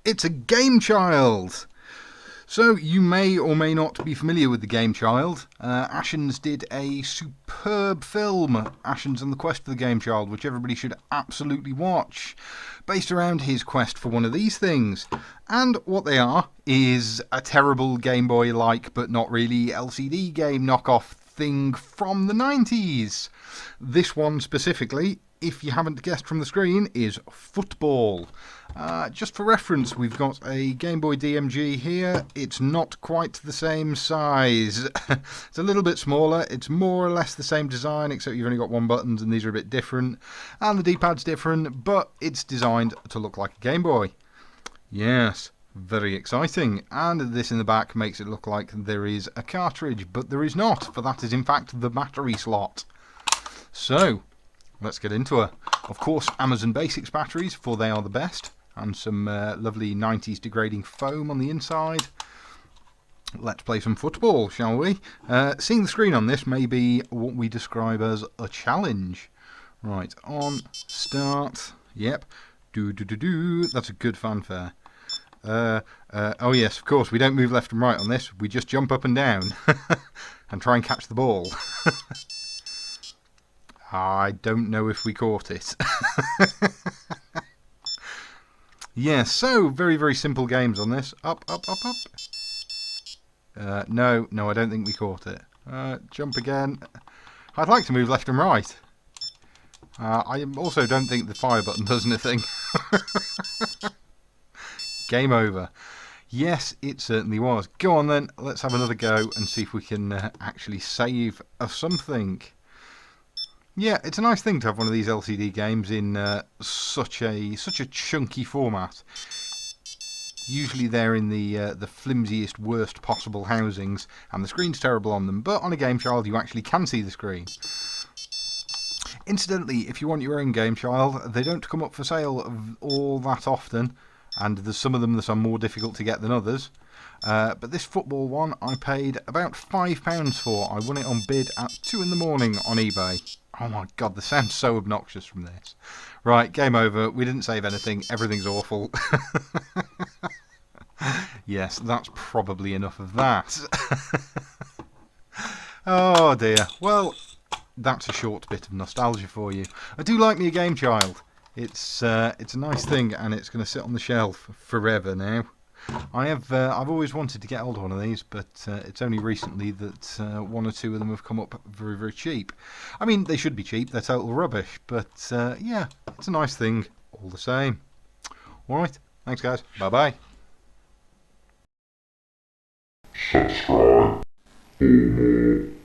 It's a Gamechild! So you may or may not be familiar with the Gamechild. Ashens did a superb film, Ashens and the Quest for the Gamechild, which everybody should absolutely watch, based around his quest for one of these things. And what they are is a terrible Game Boy-like, but not really LCD game knockoff thing from the 90s. This one specifically, if you haven't guessed from the screen, is football. Just for reference, we've got a Game Boy DMG here. It's not quite the same size. It's a little bit smaller. It's more or less the same design, except you've only got one button and these are a bit different. And the D-pad's different, but it's designed to look like a Game Boy. Yes, very exciting. And this in the back makes it look like there is a cartridge, but there is not, for that is in fact the battery slot. So, let's get into it. Of course, Amazon Basics batteries, for they are the best. And some lovely 90s degrading foam on the inside. Let's play some football, shall we? Seeing the screen on this may be what we describe as a challenge. Right, on, start, yep. That's a good fanfare. Oh yes, of course, we don't move left and right on this. We just jump up and down. And try and catch the ball. I don't know if we caught it. Yes, so very, very simple games on this. Up, up, up, up. No, I don't think we caught it. Jump again. I'd like to move left and right. I also don't think the fire button does anything. Game over. Yes, it certainly was. Go on then, let's have another go and see if we can actually save something. Yeah, it's a nice thing to have one of these LCD games in such a chunky format. Usually they're in the flimsiest, worst possible housings, and the screen's terrible on them. But on a Gamechild, you actually can see the screen. Incidentally, if you want your own Gamechild, they don't come up for sale all that often, and there's some of them that are more difficult to get than others. But this football one, I paid about £5 for. I won it on bid at 2 in the morning on eBay. Oh my god, the sound's so obnoxious from this. Right, game over. We didn't save anything. Everything's awful. Yes, that's probably enough of that. Oh dear. Well, that's a short bit of nostalgia for you. I do like me a Gamechild. It's a nice thing, and it's going to sit on the shelf forever now. I've always wanted to get hold of one of these, but it's only recently that one or two of them have come up very, very cheap. I mean, they should be cheap, they're total rubbish, but yeah, it's a nice thing all the same. Alright, thanks guys, bye-bye. Subscribe for more.